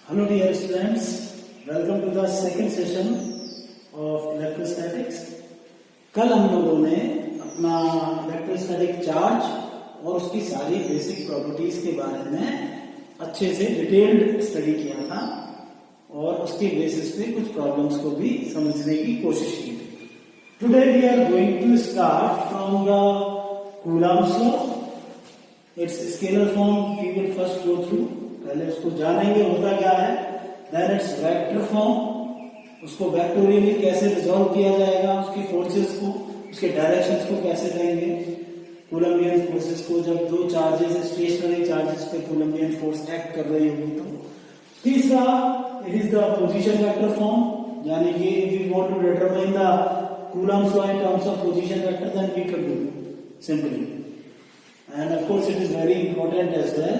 Hello dear students, welcome to the second session of electrostatics. कल हम लोगों ने अपना इलेक्ट्रोस्टैटिक चार्ज और उसकी सारी बेसिक प्रॉपर्टीज के बारे में अच्छे से डिटेल्ड स्टडी किया था और उसके बेसिस पे कुछ प्रॉब्लम्स को भी समझने की कोशिश की थी. Today we are going to start from the Coulomb's law. It's scalar form we will first go through. पहले उसको जानेंगे होता क्या है. देन इट्स वेक्टर फॉर्म, उसको वेक्टोरियली कैसे रिजॉल्व किया जाएगा, उसकी फोर्सेस को, उसके डायरेक्शंस को कैसे देंगे, कूलम्बियन फोर्सेस को जब दो चार्जेस स्टेशनरी चार्जेस पे कूलम्बियन फोर्स एक्ट कर रही होगी तो. तीसरा it is the position vector form, यानी कि if we want to determine the Coulomb's law in terms of position vector then we can do simply, and of course it is very important as well.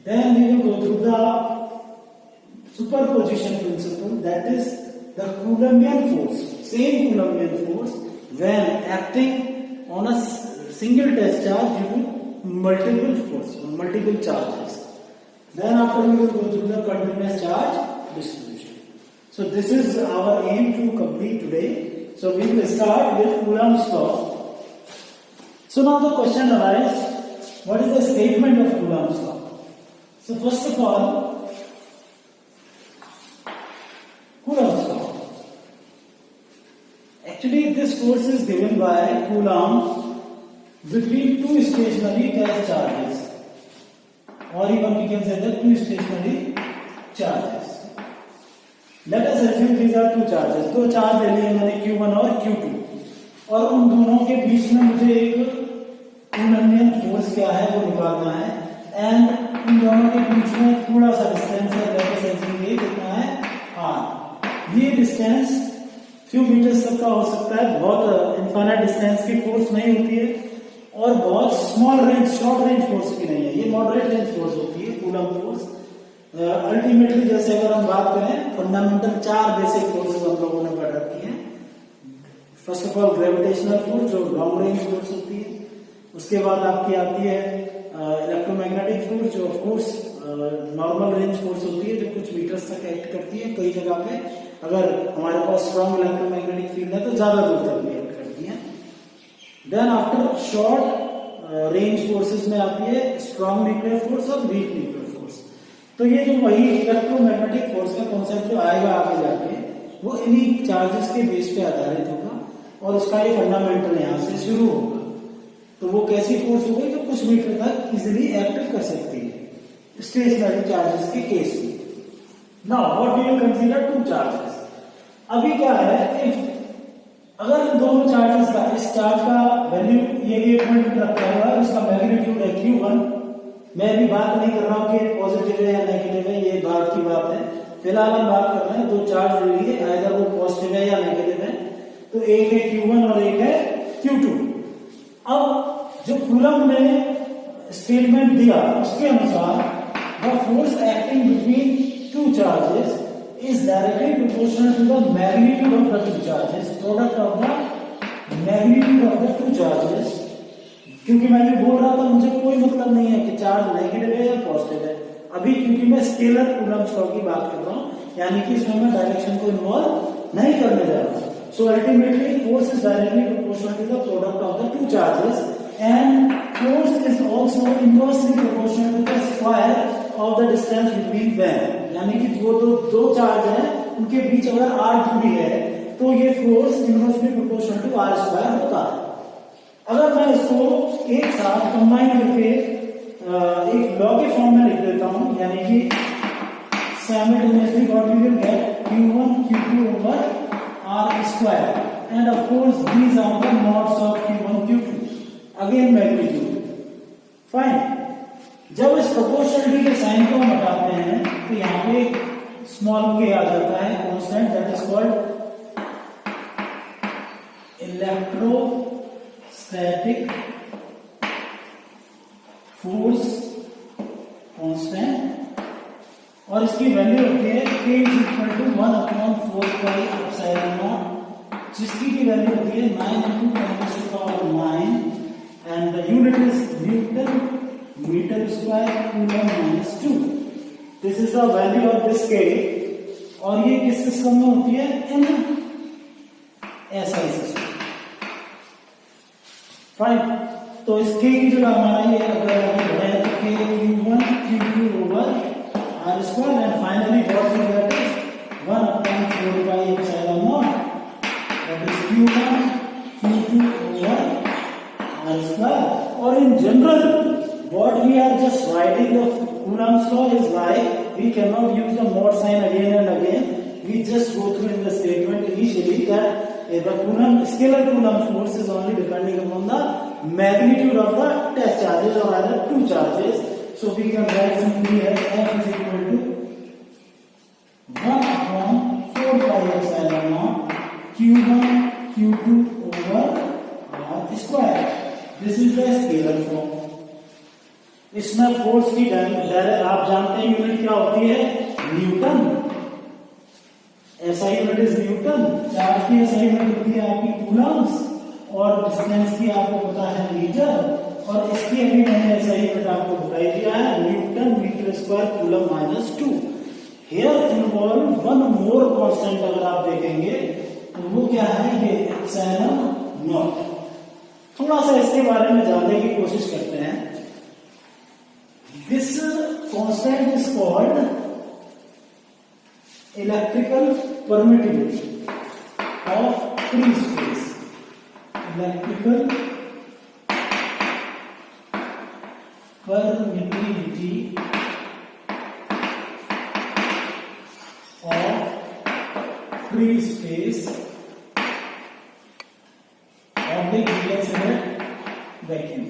Then we will go through the superposition principle, that is the Coulombian force, same Coulombian force when acting on a single test charge due to multiple force, multiple charges. Then after we will go through the continuous charge distribution. So this is our aim to complete today. So we will start with Coulomb's law. So now the question arises, what is the statement of Coulomb's law? So first of all, Coulomb's law. Actually this force is given by Coulomb between two stationary test charges, or even we can say that two stationary charges. Let us assume these are two charges. दो charge ले लिए मैंने Q1 और Q2, और उन दोनों के बीच में मुझे एक कूलम्बियन फोर्स क्या है वो निकालना है. एंड इन दोनों के बीच में थोड़ा सा डिस्टेंस है, ये कितना है r. ये डिस्टेंस फ्यू मीटर्स तक का हो सकता है, बहुत इनफाइनाइट डिस्टेंस की फोर्स नहीं होती है और बहुत small range short range force की नहीं है, ये मॉडरेट रेंज फोर्स होती है कूलम्ब फोर्स. अल्टीमेटली जैसे अगर हम बात करें फंडामेंटल चार बेसिक फोर्सेस हम लोगों ने पढ़ रखी है. First of all gravitational force जो लॉन्ग रेंज फोर्स होती है, उसके बाद आपकी आती है इलेक्ट्रोमैग्नेटिक फोर्स जो of course normal range force होती है, जो कुछ मीटर्स तक एक्ट करती है. कई जगह पे अगर हमारे पास स्ट्रॉन्ग इलेक्ट्रोमैग्नेटिक फील्ड है तो ज्यादा दूर तक भी एक्ट करती है. Then after short range forces में आती है स्ट्रॉन्ग न्यूक्लियर फोर्स और वीक न्यूक्लियर फोर्स. तो ये जो वही इलेक्ट्रोमैग्नेटिक फोर्स का कॉन्सेप्ट जो आएगा आगे जाके वो इन्हीं चार्जेस के बेस पे आधारित होगा और उसका ये फंडामेंटल यहाँ से शुरू होगा. तो वो कैसी फोर्स होगी जो कुछ मीटर तक इजीली एक्ट कर सकती है स्टेशनरी चार्जेस के केस में. Now what we will consider two charges. अभी क्या है, इफ अगर इन दोनों चार्जेस का, इस चार्ज का वैल्यू ये 1 पॉइंट रखा हुआ है, उसका मैग्नीट्यूड है Q1. मैं भी बात नहीं कर रहा हूं कि पॉजिटिव है या नेगेटिव है, ये बात की बात है. फिलहाल हम बात कर रहे हैं दो चार्ज ले लिए, आइदर वो पॉजिटिव है या नेगेटिव है. तो एक है Q1 और एक है Q2. अब जो कूलम्ब ने स्टेटमेंट दिया उसके अनुसार the force acting between two charges is directly proportional to the magnitude of the two charges, product of the magnitude of the two charges. क्योंकि मैं जो बोल रहा था मुझे कोई मतलब नहीं है कि चार्ज नेगेटिव है या पॉजिटिव है अभी, क्योंकि मैं स्केलर कूलम्ब्स लॉ की बात कर रहा हूं, यानी कि इसमें मैं डायरेक्शन को इन्वॉल्व नहीं करने जा रहा हूं. So ultimately force is directly proportional to the product of the two charges, and force is also inversely proportional to the square of the distance between them. यानी कि जो दो चार्ज हैं उनके बीच अगर r दूरी है तो ये force inversely proportional to r square होता है. अगर मैं इसको एक साथ कंबाइन करके एक लॉ के फॉर्म में लिख देता हूं, यानी कि simultaneously what we will get Q1 Q2 over R square, and of course these are the modes of Q1 Q2, again magnitude. Fine. जब इस प्रोपोर्शनलिटी के साइन को हम हटाते हैं तो यहाँ पे स्मॉल k आ जाता है constant, that is called electrostatic force constant, और इसकी वैल्यू होती है k इज इक्वल टू 1/4πε0, जिसकी की वैल्यू होती है 9 × 10⁻⁹ and the unit is newton metre square coulomb -2. This is the value of this K, और ये किस सिस्टम में होती है, इन एसआई सिस्टम। फाइन, तो इस के की जगह हमारा ये अगर आगे बढ़े तो के Q1 Q2 over R square and finally what we get is 1 upon 4 pi epsilon not, that is Q1 Q2 over R square. और in general what we are just writing the Coulomb's law is like we cannot use the mod sign again and again. We just go through in the statement initially that the Coulomb scalar Coulomb force is only depending upon the magnitude of the test charges or either two charges. So we can write simply as F is equal to 1 upon 4 pi epsilon naught Q1 Q2 over R square. This is the scalar form. इसमें force की direct आप जानते हैं unit क्या होती है, Newton. SI unit is Newton, charge की SI unit होती है आपकी कूलम्स, और डिस्टेंस की आपको पता है मीटर, और इसकी अभी मैंने एसआई यूनिट आपको बताई दिया है newton metre square coulomb -2। Here involve one more constant अगर आप देखेंगे तो वो क्या है, ये एप्सिलॉन नॉट। थोड़ा सा इसके बारे में जानने की कोशिश करते हैं। This constant is called electrical permittivity of free space. Electrical permittivity of free space, oblique we can say vacuum.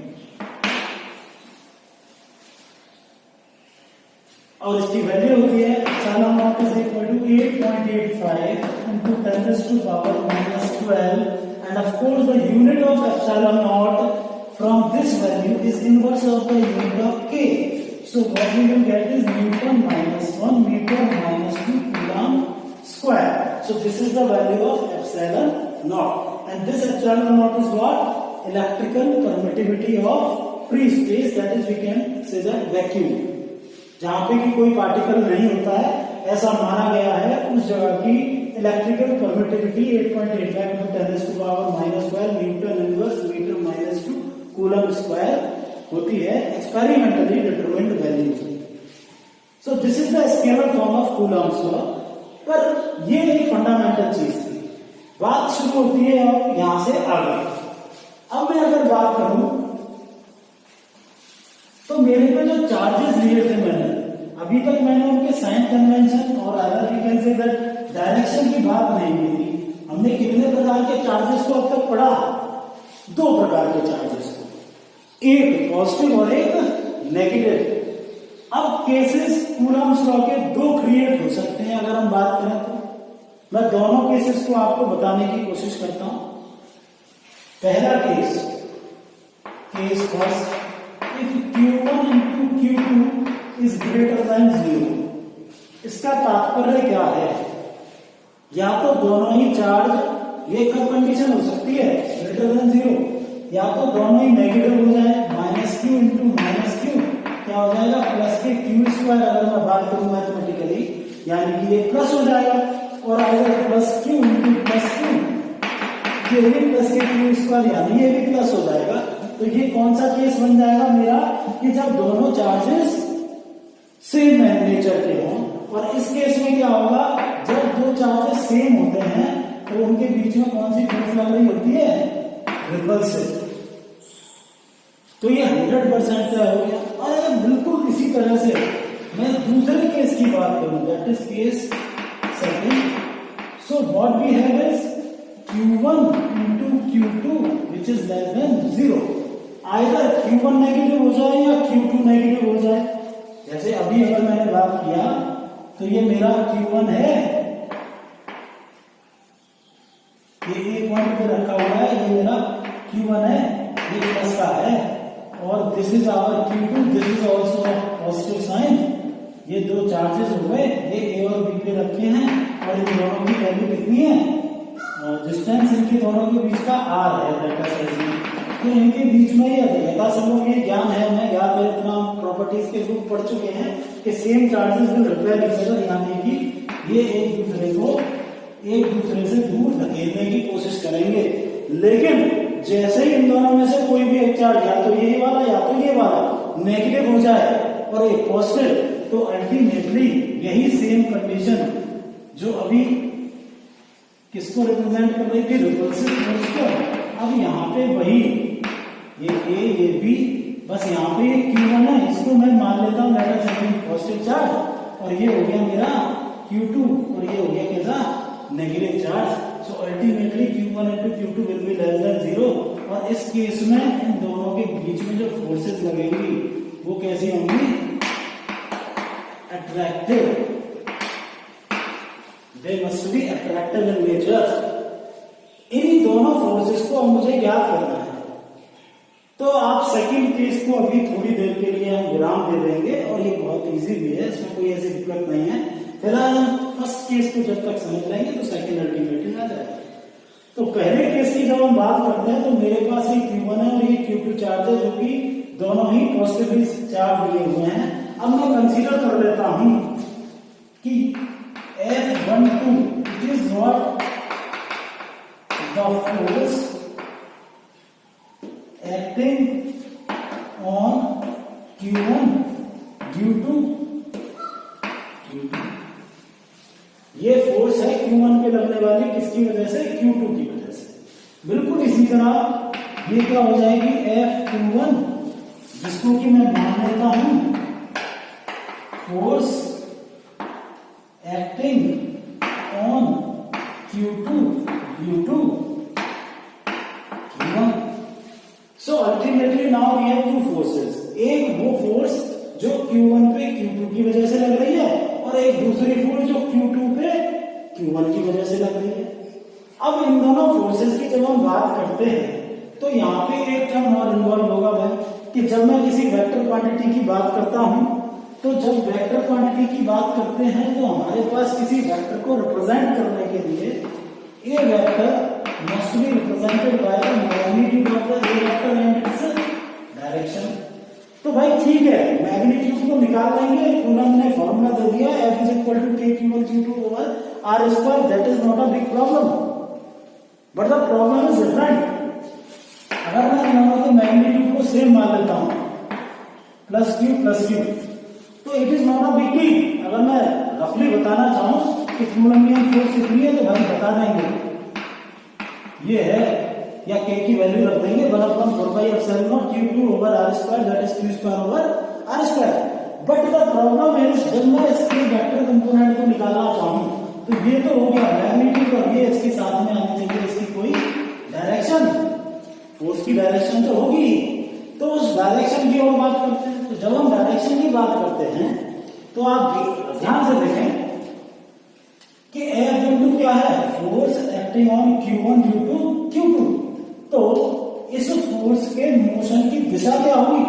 और इसकी वैल्यू होती है epsilon naught is equal to 8.85 into 10⁻⁻12 and of course the unit of epsilon naught from this value is inverse of the unit of k. So what we will get is Newton -1 meter -2 coulomb square. So this is the value of epsilon naught, and this epsilon naught is what, electrical permittivity of free space, that is we can say that vacuum, जहां पे कि कोई particle नहीं होता है ऐसा माना गया है, उस जगह की electrical permittivity 8.85 into 10⁻⁻12 newton inverse metre -2 coulomb square होती है, experimentally determined value. So this is the scalar form of Coulomb's law. पर ये एक फंडामेंटल चीज थी, बात शुरू होती है अब यहां से आगे। अब मैं अगर बात करूं तो मेरे पे जो चार्जेस लिए थे मैंने, अभी तक मैंने उनके साइन कन्वेंशन और other we can say that direction की बात नहीं की थी। हमने कितने प्रकार के चार्जेस को अब तक पढ़ा, 2 प्रकार के चार्जेस को, एक पॉजिटिव और एक नेगेटिव। अब केसेस कूलम्स लॉ के 2 क्रिएट हो सकते हैं अगर हम बात करें तो। मैं दोनों केसेस को आपको बताने की कोशिश करता हूं। पहला case, case first, if Q1 into Q2 is greater than 0, इसका तात्पर्य क्या है, या तो दोनों ही चार्ज, ये कब कंडीशन हो सकती है ग्रेटर देन 0, या तो दोनों ही नेगेटिव हो जाए, -q into -q क्या हो जाएगा, प्लस के q स्क्वायर, अगर मैं बात करूं मैथमेटिकली यानी कि ये प्लस हो जाएगा, और अगर plus q into plus q, ये भी प्लस के q स्क्वायर यानी ये भी प्लस हो जाएगा। तो ये कौन सा केस बन जाएगा मेरा, कि जब दोनों चार्जेस सेम नेचर के हों। और इस केस में क्या होगा, जब 2 चार्जेस सेम होते हैं तो उनके बीच में कौन सी फोर्स लग रही होती है, रिपल्सिव। तो ये 100% तय हो गया। और बिल्कुल इसी तरह से मैं दूसरे केस की बात करूं, that is case second. So what we have is Q1 into Q2 which is less than 0. Either Q1 negative हो जाए या Q2 नेगेटिव हो जाए। जैसे अभी अगर मैंने बात किया तो ये मेरा Q1 है, ये एक पॉइंट पे रखा हुआ है, ये मेरा Q1 है, ये प्लस का है, और this is our Q2, this is also positive sign. ये 2 चार्जेस हो गए, ये A और B पे रखे हैं, और इन दोनों की वैल्यू कितनी है, डिस्टेंस इनके दोनों के बीच का R है, डेल्टा साइज में। तो इनके बीच में ये यथा संभव ये ज्ञान है, हमें ज्ञान है, इतना प्रॉपर्टीज के रूप पढ़ चुके हैं कि same charges will repel each other, यानी कि ये एक दूसरे से दूर धकेलने की कोशिश करेंगे। लेकिन जैसे ही इन दोनों में से कोई भी एक चार्ज या तो ये वाला या तो ये वाला नेगेटिव हो जाए और एक पॉजिटिव, तो अल्टीमेटली यही सेम कंडीशन जो अभी किसको रिप्रेजेंट कर रही थी, रिपल्सिव फोर्स को, अब यहाँ पे वही ये A ये B, बस यहाँ पे Q1 है, इसको मैं मान लेता हूँ let us assume positive charge, और ये हो गया मेरा Q2 और ये हो गया कैसा, negative charge. So ultimately Q1 into Q2 will be less than 0, और इस केस में इन दोनों के बीच में जो फोर्सेस लगेंगी वो कैसी होंगी, attractive, they must be attractive in nature. इन दोनों फोर्सेस को मुझे ज्ञात करना है, तो आप सेकंड केस को अभी थोड़ी देर के लिए हम विराम दे देंगे, और ये बहुत इजी भी है, इसमें कोई ऐसी दिक्कत नहीं है। फिलहाल हम फर्स्ट केस को जब तक समझ लेंगे तो सेकंड अल्टीमेटली आ जाएगा। तो पहले केस की जब हम बात करते हैं तो मेरे पास ये Q1 है और ये Q2 चार्ज है, जो कि दोनों ही पॉजिटिवली चार्ज लिए हुए हैं। अब मैं कंसीडर कर लेता हूं कि F12 it is what the force acting on Q1 due to Q2। ये फोर्स है Q1 पे लगने वाली, किसकी वजह से, Q2 की वजह से। बिल्कुल इसी तरह ये क्या हो जाएगी, F21, जिसको कि मैं मान लेता हूं force acting on Q2 due to Q1। So ultimately now we have two forces, एक वो फोर्स जो Q1 पे Q2 की वजह से लग रही है, और एक दूसरी फोर्स जो Q2 पे Q1 की वजह से लग रही है। अब इन दोनों फोर्सेस की जब हम बात करते हैं तो यहाँ पे एक टर्म और इन्वॉल्व होगा भाई, कि जब मैं किसी वेक्टर क्वांटिटी की बात करता हूं, तो जब वेक्टर क्वांटिटी की बात करते हैं तो हमारे पास किसी वेक्टर को रिप्रेजेंट करने के लिए A vector must be represented by the magnitude of the A vector and its direction। तो भाई ठीक है, मैग्नीट्यूड को निकाल लेंगे, कूलम ने फॉर्मूला दे दिया F is equal to K Q1 Q2 over R square, that is not a big problem, but the problem is different। अगर मैं इन दोनों के मैग्नीट्यूड को सेम मान लेता हूं प्लस Q, तो it is not a big deal. अगर मैं रफली बताना चाहूं कि कूलम्बियन फोर्स कितनी है तो भाई बता देंगे, ये है, या K की वैल्यू रख देंगे 1/4πε0 Q2 over R square, that is Q square over R square। But the problem है जब मैं इसके वेक्टर कंपोनेंट को निकालना चाहूं तो ये तो हो गया मैग्नीट्यूड, और ये इसके साथ में आनी चाहिए इसकी कोई डायरेक्शन, फोर्स की डायरेक्शन तो होगी, तो उस डायरेक्शन की और बात करते हैं। तो जब हम डायरेक्शन की बात करते हैं तो आप ध्यान से देखें कि F12 क्या है, force acting on Q1 due to Q2। तो इस फोर्स के मोशन की दिशा क्या होगी,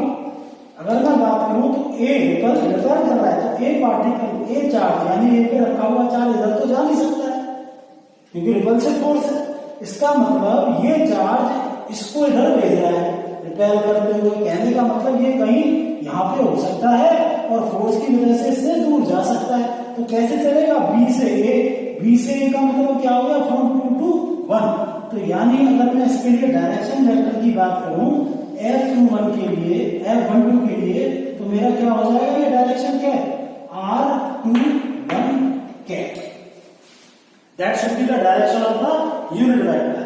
अगर मैं बात करूं तो A पर रिपेल कर रहा है, तो A पार्टिकल, A चार्ज यानी A पे रखा हुआ चार्ज इधर तो जा नहीं सकता है क्योंकि रिपल्सिव फोर्स है। इसका मतलब ये चार्ज इसको इधर भेज रहा है रिपेल करते हुए, कहने का मतलब ये कहीं यहाँ पे हो सकता है और फोर्स की वजह से इससे दूर जा सकता है। तो कैसे चलेगा, B से A का मतलब क्या हो गया, फ्रॉम 2 to 1। तो यानी अगर मैं इसके लिए डायरेक्शन वेक्टर की बात करूं F12 के लिए, तो मेरा क्या हो जाएगा, ये डायरेक्शन क्या है, R21 cap, that should be the direction of the unit vector.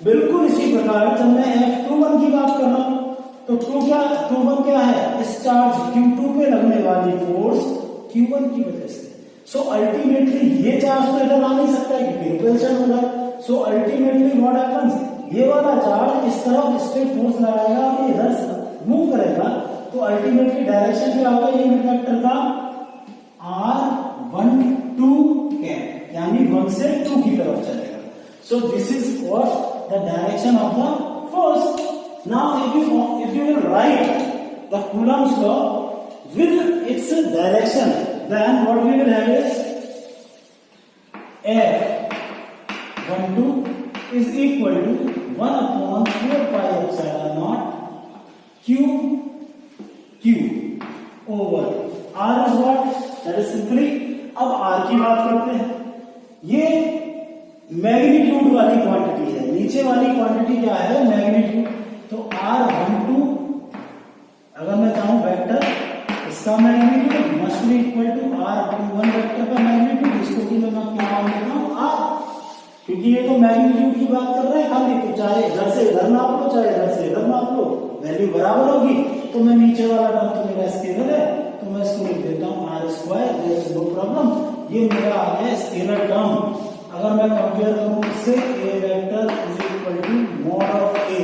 बिल्कुल इसी प्रकार जब मैं F21 की बात कर रहा हूं तो 21 क्या है, इस चार्ज Q2 पे लगने वाली फोर्स Q1 की वजह से। सो अल्टीमेटली ये चार्ज तो इधर आ नहीं सकता है क्योंकि रिपल्शन होगा। सो अल्टीमेटली व्हाट हैपेंस, ये वाला चार्ज इस तरफ इस पे फोर्स लगाएगा और ये इधर मूव करेगा, तो अल्टीमेटली डायरेक्शन क्या होगा यूनिट वेक्टर का, R12 कैट, यानी 1 से 2 की तरफ चलेगा। सो this is what the direction of the force. Now if you will write the Coulomb's law with its direction, then what we will have is F12 is equal to 1/4πε0 Q over R is what, that is simply, अब R की बात करते हैं। ये magnitude वाली quantity है, नीचे वाली क्वांटिटी क्या है, मैग्नीट्यूड। तो R12 अगर मैं चाहूं वेक्टर, इसका magnitude must be equal to R21 vector का मैग्नीट्यूड, इसको कि मैं क्या मान लेता हूं R, क्योंकि ये तो मैग्नीट्यूड की बात कर रहे हैं खाली, तो चाहे इधर से इधर नाप लो चाहे इधर से इधर नाप लो, वैल्यू बराबर होगी। तो मैं नीचे वाला टर्म तो मेरा स्केलर है, तो मैं इसको लिख देता हूं R², there is no problem. ये मेरा आ गया स्केलर टर्म। अगर मैं कंपेयर करूं इससे, A vector is equal to mod of A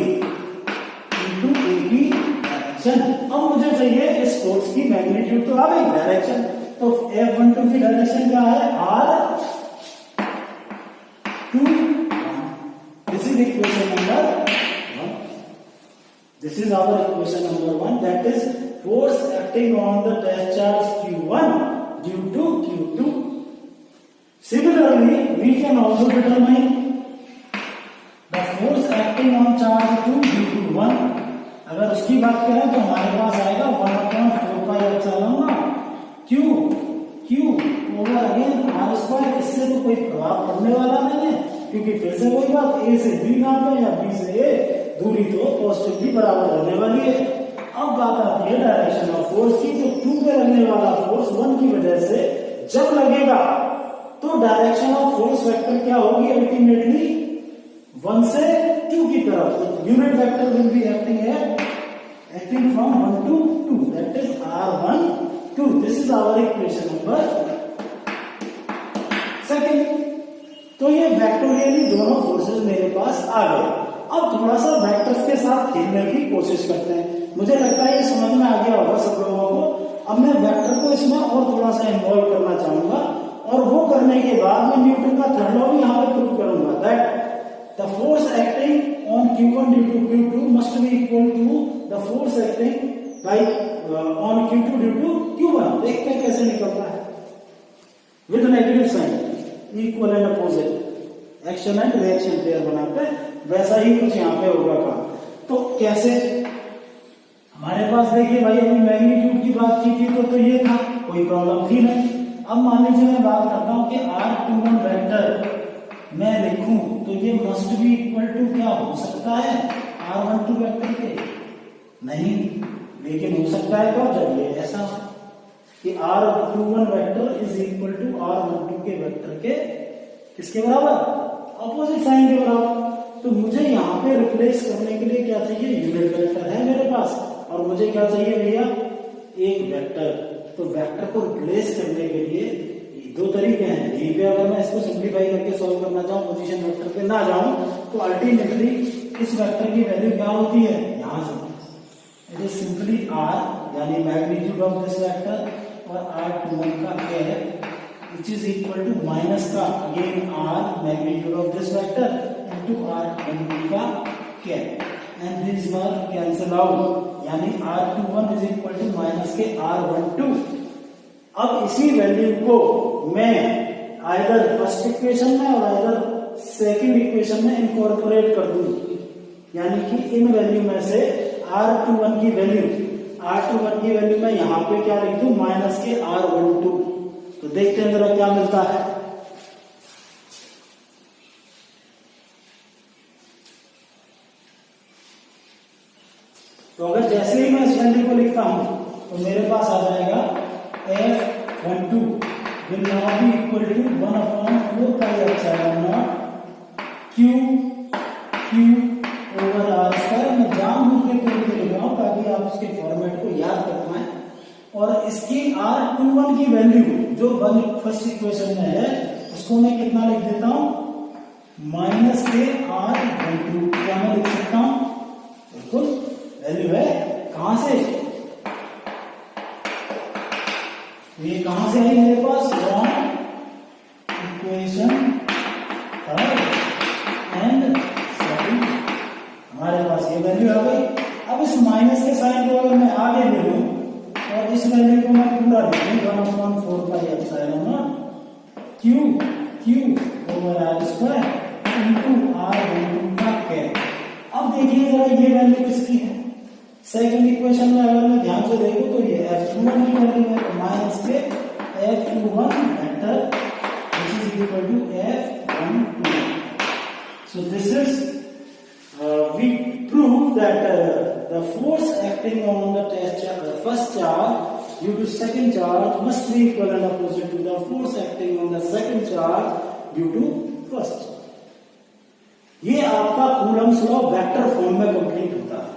into A की डायरेक्शन। अब मुझे चाहिए इस फोर्स की मैग्नीट्यूड, तो आ गई डायरेक्शन। तो F12 की डायरेक्शन क्या है, R2 this is equation number 1। This is our equation number 1, that is force acting on the test charge Q1 due to Q2. Similarly, we can also determine the force acting on charge 2 due to 1. अगर उसकी बात करें तो हमारे पास आएगा 1/4πε0 Q over again R²। इससे तो कोई प्रभाव पड़ने वाला नहीं है, क्योंकि फिर से वही बात, A से B नापे या B से A, दूरी तो पॉजिटिवली बराबर रहने वाली है। अब बात आती है डायरेक्शन ऑफ फोर्स की। तो 2 पे लगने वाला फोर्स 1 की वजह से जब लगेगा तो डायरेक्शन ऑफ फोर्स वेक्टर क्या होगी, अल्टीमेटली 1 से 2 की तरफ। तो unit vector will be acting from 1 to 2, that is R12। This is our equation number 2। तो ये वेक्टोरियली दोनों फोर्सेस मेरे पास आ गए। अब थोड़ा सा वेक्टर्स के साथ खेलने की कोशिश करते हैं। मुझे लगता है ये समझ में आ गया होगा सब लोगों को। अब मैं वेक्टर को इसमें और थोड़ा सा इन्वॉल्व करना चाहूंगा, और वो करने के बाद मैं न्यूटन का थर्ड लॉ भी यहाँ पे प्रूव करूंगा, that the force acting on Q1 due to Q2 must be equal to the force acting by on Q2 due to Q1। देखते हैं कैसे निकलता है, with negative sign, equal and opposite, action and reaction pair बनाते हैं, वैसा ही कुछ यहाँ पे होगा काम। तो कैसे, हमारे पास देखिए भाई अभी मैग्नीट्यूड की बात की थी तो ये था, कोई प्रॉब्लम थी नहीं। अब मान लीजिए मैं बात करता हूं कि R21 वेक्टर मैं लिखूं तो ये मस्ट बी इक्वल टू क्या हो सकता है, R12 वेक्टर के नहीं, लेकिन हो सकता है कब, जब ये ऐसा कि R21 vector is equal to R12 के वेक्टर के किसके बराबर, अपोजिट साइन के बराबर। तो मुझे यहाँ पे रिप्लेस करने के लिए क्या चाहिए, यूनिट वेक्टर है मेरे पास, और मुझे क्या चाहिए भैया, एक वेक्टर। तो वेक्टर को रिप्लेस करने के लिए दो तरीके हैं। यहीं पे अगर मैं इसको सिंप्लीफाई करके सॉल्व करना चाहूँ, पोजीशन वेक्टर पे ना जाऊं, तो अल्टीमेटली इस वेक्टर की वैल्यू क्या होती है, यहां से इट इज सिंपली R, यानी मैग्नीट्यूड ऑफ दिस वेक्टर, और R21 का क्या है, which is equal to minus का again R magnitude of this vector into R22 का क्या, and this were cancel out, यानी R21 is equal to minus के R12। अब इसी वैल्यू को मैं आइदर फर्स्ट इक्वेशन में और आइदर सेकंड इक्वेशन में इनकॉर्पोरेट कर दूं, यानी कि इन वैल्यू में से R21 की वैल्यू मैं यहां पे क्या लिख दूं, माइनस के R12। तो देखते हैं जरा क्या मिलता है। तो अगर जैसे ही मैं इस वैल्यू को लिखता हूं तो मेरे पास आ जाएगा F12 will now be equal to 1/4πε0 Q over R²। मैं जानबूझ के लिख रहा हूं ताकि आप उसके फॉर्मेट को याद कर पाए। और इसकी R21 की वैल्यू जो फर्स्ट इक्वेशन में है उसको मैं कितना लिख देता हूं, माइनस के R12। क्या मैं लिख सकता हूं, बिल्कुल वैल्यू है कहां से, ये कहां से आई मेरे पास, from equation third and second, हमारे पास ये वैल्यू आ गई। अब इस माइनस के साइन को अगर मैं आगे ले लूं और इस वैल्यू को मैं पूरा लिखूं 1/4πε0 Q over R² into R12 देखिए जरा ये वैल्यू किसकी है, सेकंड इक्वेशन में अगर मैं ध्यान से देखूं तो ये F21 की वैल्यू है, माइनस के F21 vector which is equal to F12. So this is we prove that the force acting on the first charge due to second charge must be equal and opposite to the force acting on the second charge due to first. ये आपका Coulomb's law vector form में complete होता है.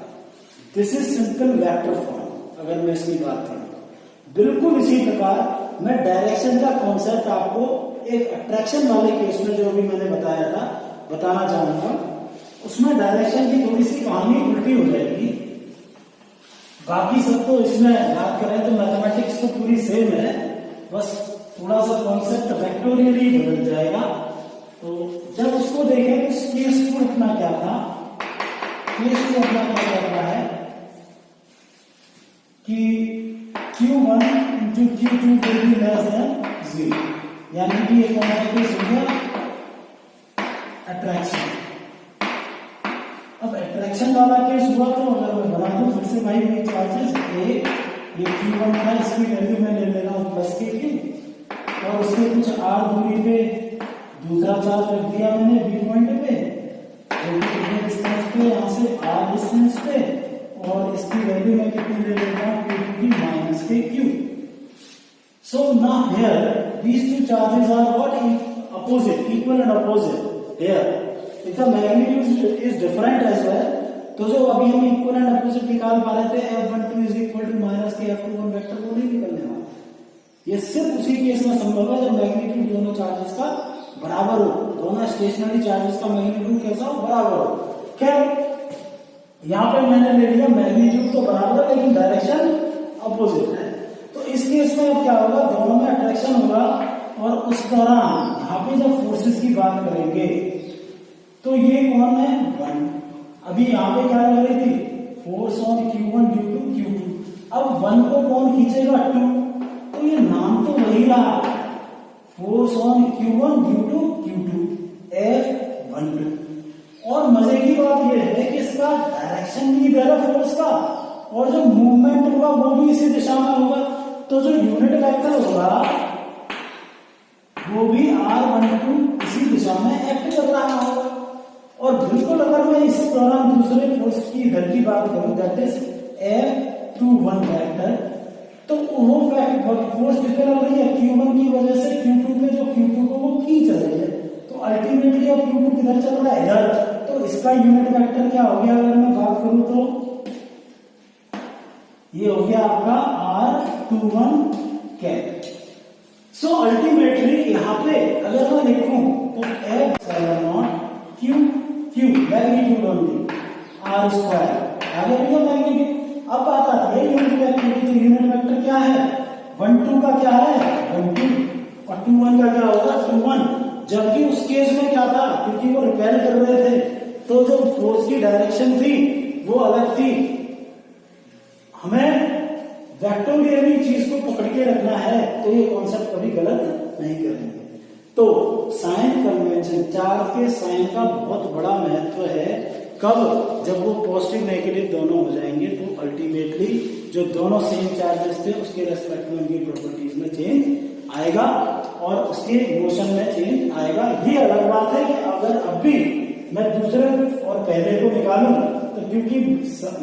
This is simple vector form. अगर मैं इसकी बात करूं बिल्कुल इसी प्रकार मैं डायरेक्शन का कॉन्सेप्ट आपको एक अट्रैक्शन वाले केस में जो भी मैंने बताया था बताना चाहूंगा. उसमें डायरेक्शन की थोड़ी सी कहानी उल्टी हो जाएगी. बाकी सब तो इसमें बात करें तो मैथमेटिक्स तो पूरी सेम है, बस थोड़ा सा कॉन्सेप्ट वेक्टोरियली बदल जाएगा. तो जब उसको देखें तो केस को अपना क्या था, केस को अपना क्या करना है कि Q1 into Q2 will be less than 0, यानी कि ये कौन सा केस हो गया, अट्रैक्शन. अब अट्रैक्शन वाला केस हुआ तो अगर मैं बना दूं फिर से भाई ये चार्जेस ये Q1 था, इसकी वैल्यू मैं ले ले रहा हूं प्लस के की, और उसके कुछ r दूरी पे दूसरा चार्ज रख दिया मैंने बी पॉइंट पे, डिस्टेंस पे, यहाँ से r डिस्टेंस पे, और इसकी वैल्यू मैं कितनी ले लेता हूँ Q2 की माइनस के Q. So now here these two charges are what, opposite, equal and opposite. Here if the magnitude is different as well, तो जो अभी हम इक्वल एंड अपोजिट निकाल पा रहे थे F12 is equal to minus के F21 वेक्टर, वो नहीं निकलने वाला. ये सिर्फ उसी केस में संभव है जब मैग्नीट्यूड दोनों चार्जेस का बराबर हो, दोनों स्टेशनरी चार्जेस का मैग्नीट्यूड कैसा हो, बराबर हो. खैर यहाँ पे मैंने ले लिया मैग्नीट्यूड तो बराबर है लेकिन डायरेक्शन अपोजिट है. तो इस केस में अब क्या होगा, दोनों में अट्रैक्शन होगा, और उस दौरान यहाँ पे जब फोर्सेस की बात करेंगे तो ये कौन है, 1. अभी यहाँ पे क्या लग रही थी, force on Q1 due to Q2. अब 1 को कौन खींचेगा, 2. तो ये नाम तो वही रहा, force on Q1 due to Q2 F12. और मजे की बात यह है कि इसका डायरेक्शन भी इधर है फोर्स का, और जो मूवमेंट होगा वो भी इसी दिशा में होगा. तो जो यूनिट वेक्टर होगा वो भी R12 इसी दिशा में एक्ट कर रहा होगा. और बिल्कुल अगर मैं इस दौरान दूसरे फोर्स की इधर की बात करूं, दैट इज F21 वेक्टर, तो वो फोर्स कितने लग रही है, Q1 की वजह से Q2 पे, जो Q2 को वो खींच रही है. तो अल्टीमेटली अब Q2 किधर चल रहा है, इधर. तो इसका यूनिट वेक्टर क्या हो गया, अगर मैं बात करूं तो ये हो गया आपका R21 कैप. सो अल्टीमेटली यहाँ पे अगर मैं लिखूं तो F0 Q magnitude only R square, आगे भी मैग्नीट्यूड. अब बात आती है यूनिट वेक्टर की, तो यूनिट वेक्टर क्या है, 1 2 का क्या है 1 2, और 2 1 का क्या होगा 2 1. जबकि उस केस में क्या था, क्योंकि वो रिपेल कर रहे थे तो जो फोर्स की डायरेक्शन थी वो अलग थी. हमें वेक्टोरियली चीज को पकड़ के रखना है, तो ये कॉन्सेप्ट कभी गलत नहीं करेंगे. तो साइन कन्वेंशन, चार्ज के साइन का बहुत बड़ा महत्व है. कब, जब वो पॉजिटिव नेगेटिव दोनों हो जाएंगे तो अल्टीमेटली जो दोनों सेम चार्जेस थे उसके रेस्पेक्ट में उनकी प्रॉपर्टीज में चेंज आएगा और उसके मोशन में चेंज आएगा. ये अलग बात है कि अगर अब भी मैं दूसरे और पहले को निकालूं तो क्योंकि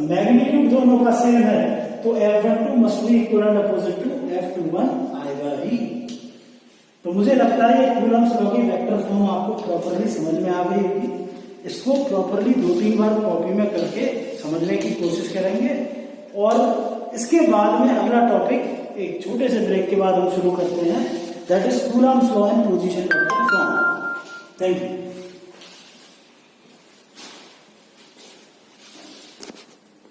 मैग्नीट्यूड दोनों का सेम है तो F12 must be equal and opposite to F21 आएगा ही. तो मुझे लगता है ये कूलम्स लॉ की वेक्टर फॉर्म आपको प्रॉपर्ली समझ में आ गई होगी. इसको प्रॉपर्ली 2-3 बार कॉपी में करके समझने की कोशिश करेंगे, और इसके बाद में अगला टॉपिक एक छोटे से ब्रेक के बाद हम शुरू करते हैं, that is Coulomb's law and position vector form. Thank you.